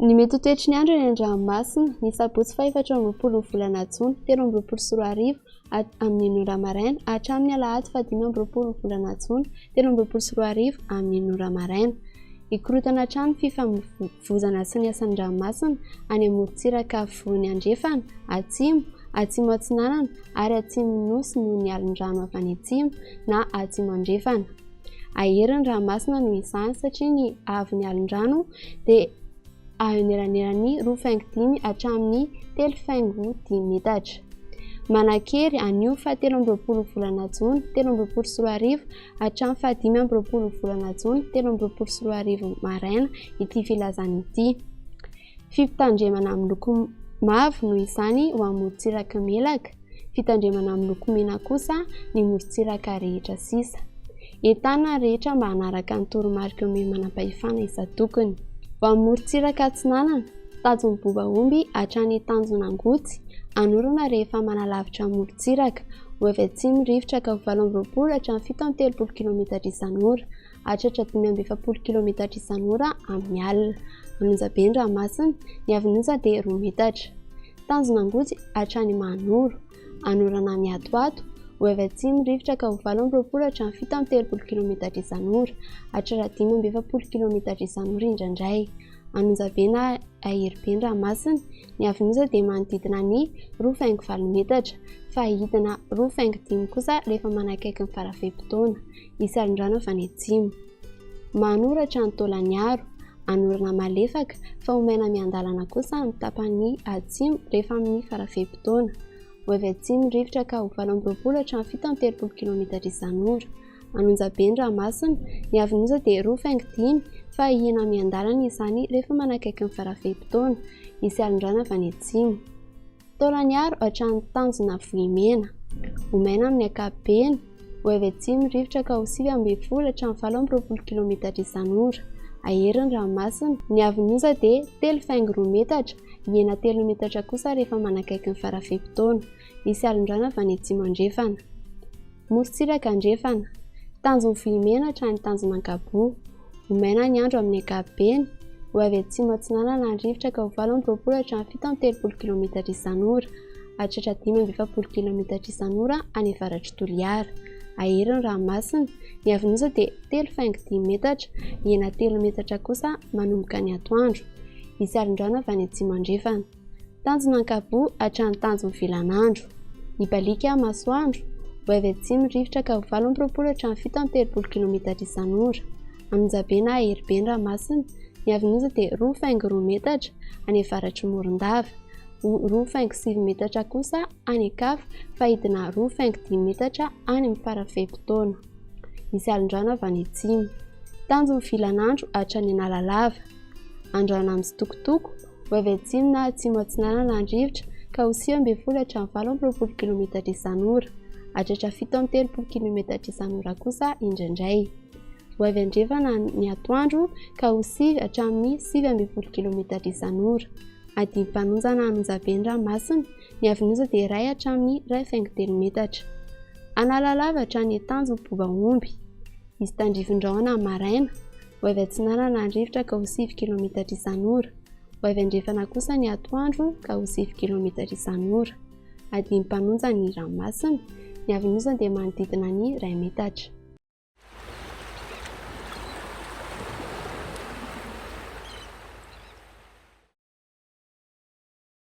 Ny mety ho toetry ny andro eny an-dranomasina ny sabotsy 4 volana Jona 2024 amin'ny 9 maraina hatramin'ny alahady 15 volana Jona 2024 amin'ny 9 maraina. Ikorotana hatrany fifamoivoizana sy ny asan'ny ranomasina any amorontsiraka afovoany andrefana, atsimo, atsimo atsinanana ary atsimo nosy noho ny alin-drano avy any atsimo na atsimo andrefana. Aherin'ny ranomasina noho izany satria ny avy ny alin-drano dia ahaneran'ny 2.5 hatramin'ny 3.10 metatra. Manakery anio 17 volana Jona 2024 hatramin'ny 15 volana Jona 2024 maraina ity filazana ity. Fitandremana amin'ny loko mavo noho izany ho amorontsiraka melaka, fitandremana amin'ny loko mena kosa ny morontsiraka rehetra sisa. Entana rehetra mba hanaraka ny toromarika ome manam-pahefana isa-tokony. Ho amorontsiraka atsinanana, tanjon'ny Bobaomby hatrany Tanjonangotsy, anorana rehefa manalavitra amorontsiraka, ho avy atsimo rivotra ka ho 20 hatramin'ny 730 km isan'ora, hatratra 570 km isan'ora amin'ny alina. Anonjaben'ny ranomasina, ny avin'onja dia 2 metatra. Tanjonangotsy hatrany Mahanoro, anorana miatoato, ho avy atsimo rivotra ka ho 20 hatramin'ny 730 km isan'ora, hatratra 570 km isan'ora indraindray. Anonjabena Ahiriben'ny ranomasina, ny avin'onja dia manodidina ny 2.7 metatra, fa ahidina 2.5 kosa rehefa manakaiky ny faravem-potoana, isy alin-drano avy any atsimo. Mahanoro hatrany Taolagnaro, anorana malefaka fa ho maina miandalana kosa ny tapany atsimo rehefa amin'ny faravem-potoana, ho avy atsimo rivotra ka ho 20 hatramin'ny 730 km isan'ora. Anonjaben'ny ranomasina, ny avin'onja dia 2.5 fa hihina miandalana izany rehefa manakaiky ny faravem-potoana, isy alin-drano avy any atsimo. Taolagnaro hatrany Tanjona Vohimena, ho maina amin'ny ankapobeny, ho avy atsimo rivotra ka ho 9 hatramin'ny 20 km isan'ora. Aherin'ny ranomasina, ny avin'onja dia 3.2 metatra, hihina 3 metatra kosa rehefa manakaiky ny faravem-potoana, isy alin-drano avy any atsimo andrefana. Morontsiraka andrefana, Tanjona Vohimena hatrany Tanjonankaboho, ho maina ny andro amin'ny ankapobeny, ho avy atsimo atsinanana ny rivotra ka ho 20 hatramin'ny 730 km isan'ora, hatratra 570 km isan'ora any avaratry Toliara. Aherin'ny ranomasina, ny avin'onja dia 3.10 metatra, hihina 3 metatra kosa manomboka ny atoandro, isy alin-drano avy any atsimo andrefana. Tanjonankaboho hatrany Tanjona Vilanandro, Ibalika Masoandro, ho avy atsimo rivotra ka ho 20 hatramin'ny 730 km isan'ora. Anonjabena Ahiriben'ny ranomasina, ny avin'onja dia 2.2 metatra any avaratry Morondava, 2.7 metatra kosa any Ankafa fa ahidina 2.10 metatra any amin'ny faravem-potoana, isy alin-drano avy any atsimo. Tanjona Vilanandro hatrany Analalava, andrano amin'ny Sitokotoko, ho avy atsimo na atsimo atsinanana ny rivotra ka ho 9 hatramin'ny 20 km isan'ora, hatratra 730 km isan'ora kosa indraindray. Ho avy andrefana ny atoandro ka ho 9 hatramin'ny 9 km isan'ora. Adimpanonjana Anonjaben'ny ranomasina, ny avin'onja dia 1 hatramin'ny 1.3 metatra. Analalava hatrany Tanjona Bobaomby, misy tandrifin-drahona maraina, ho avy atsinanana ny rivotra ka ho 7 km isan'ora, ho avy andrefana kosa ny atoandro ka ho 7 km isan'ora. Adimpanonjana ny ranomasina, ny avin'onja dia manodidina ny 2 metatra.